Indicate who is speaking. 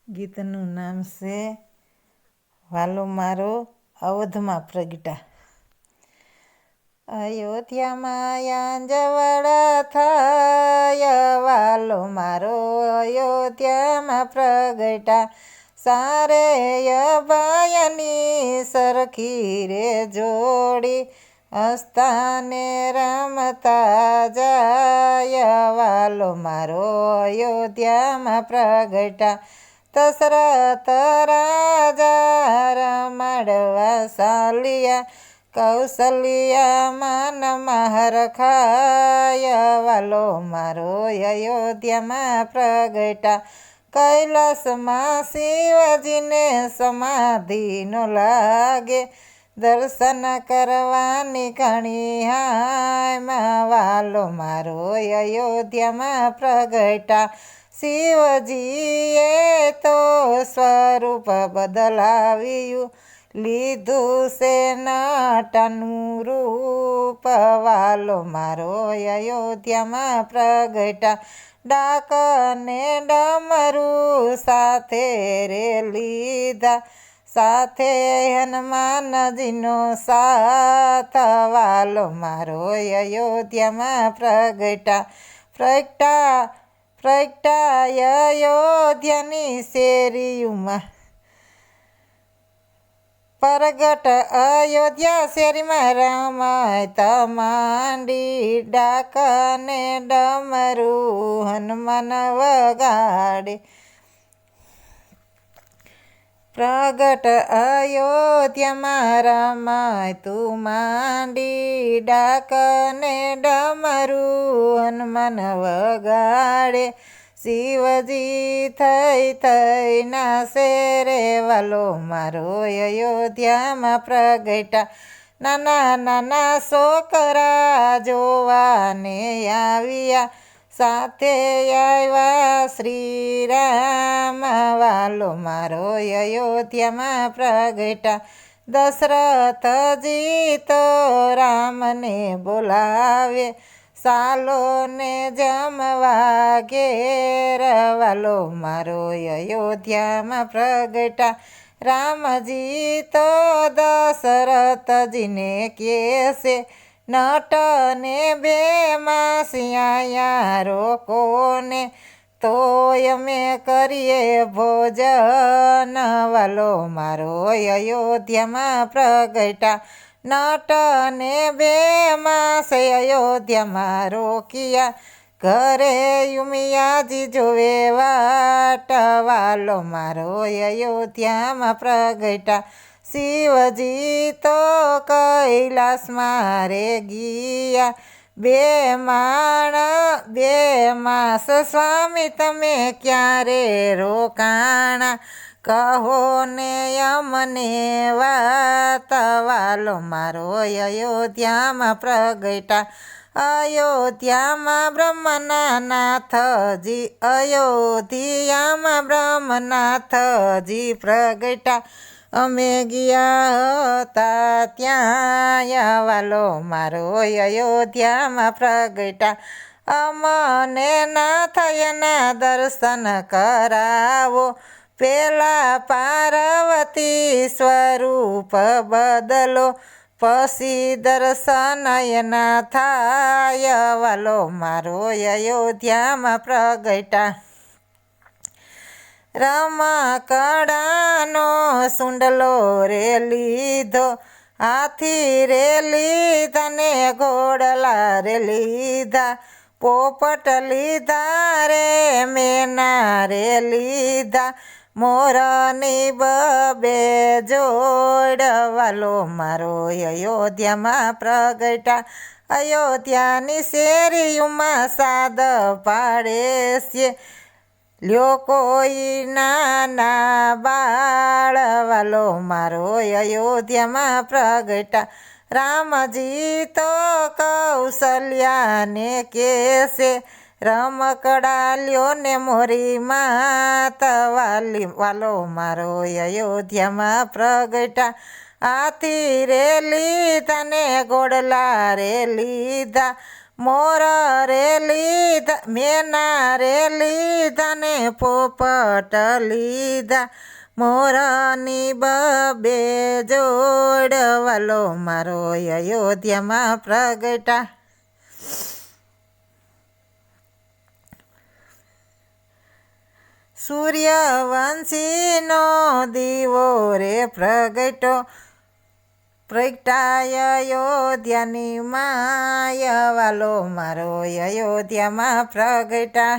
Speaker 1: ગીતનું નામ છે વાલો મારો અવધમાં પ્રગટા. અયોધ્યામાં યાંજવાળા થાય, વાલો મારો અયોધ્યામાં પ્રગટા. સારે ભાયની સરખી રે જોડી, હસ્તાને રમતા જાય, વાલો મારો અયોધ્યામાં પ્રગટા. દશરથ રાજા રમાડવા ચાલ્યા, કૌશલ્યા માનમાં હરખાય, વાલો મારો અયોધ્યામાં પ્રગટા. કૈલાસમાં શિવજીને સમાધિ નો લાગે, દર્શન કરવાની ઘણી હાયમાં, વાલો મારો અયોધ્યામાં પ્રગટા. શિવજીએ તો સ્વરૂપ બદલાવ્યું, લીધું છે નટનું રૂપ, વાલો મારો અયોધ્યામાં પ્રગટા. ડાક ને ડમરું સાથે રે લીધા, સાથે હનુમાનજીનો સાથ, વાલો મારો અયોધ્યામાં પ્રગટા. પ્રગટા અયોધ્યાની શેરીઓમાં, પ્રગટ અયોધ્યા શેરીમાં રમાય માંડી, ડાક ને ડમરું હનુમાન વગાડે. પ્રગટ અયોધ્યામાં રમાય તું માંડી, ડાક ને ડમરું હનુમાન વગાડે. શિવજી થઈ નાસે રે, વાલો મારો અયોધ્યામાં પ્રગટા. નાના નાના છોકરા જોવાને આવ્યા, સાથે આવ્યા શ્રી રામ, વાલો મારો અયોધ્યામાં પ્રગટા. દશરથજી તો રામને બોલાવે, ચાલો ને જમવા ઘેર, વાલો મારો અયોધ્યામાં પ્રગટા. રામજી તો દશરથજીને કહેશે, નટ ને બે માસિયા રોકોને, તોય અમે કરીએ ભોજન, વાલો મારો અયોધ્યામાં પ્રગટા. નટ ને બે માસ અયોધ્યામાં રોક્યા, ઘરે ઉમિયાજી જોવે વાટ, વાલો મારો અયોધ્યામાં પ્રગટા. શિવજી તો કૈલાસમાં રે ગયા, બે માસ સ્વામી તમે ક્યારે રોકાણા, કહો ને અમને વાત, વાલો મારો અયોધ્યામાં પ્રગટા. અયોધ્યામાં બ્રહ્મનાથજી પ્રગટા. અમે ગયા હતા ત્યાં, વાલો મારો અયોધ્યામાં પ્રગટા. અમને નાથયના દર્શન કરાવો, પેલા પાર્વતી સ્વરૂપ બદલો, પછી દર્શન એના થાય, વાલો મારો અયોધ્યામાં પ્રગટા. રમકડાનો સુંડલો રે લીધો, હાથી રે લીધા ને ઘોડલા રે લીધા, પોપટ લીધા રે મેના રે લીધા, મોરની બબે જોડ, વાલો મારો અયોધ્યામાં પ્રગટા. અયોધ્યાની શેરીઓમાં સાદ પાડે છે, લ્યો કોઈ નાના બાળ, વાલો મારો અયોધ્યામાં પ્રગટા. રામજી તો કૌશલ્યાને કહેશે, રમકડા લ્યો ને મોરી માત, વાલો મારો અયોધ્યામાં પ્રગટા. હાથી રે લીધા ને ઘોડલા રે લીધા, મોર રે લીધા મેના રે લીધા ને પોપટ લીધા મોરની બબે જોડવાલો મારો અયોધ્યામાં પ્રગટા સૂર્યવંશીનો દીવો રે પ્રગટાય અયોધ્યાની માય વાલો મારો અયોધ્યામાં પ્રગટા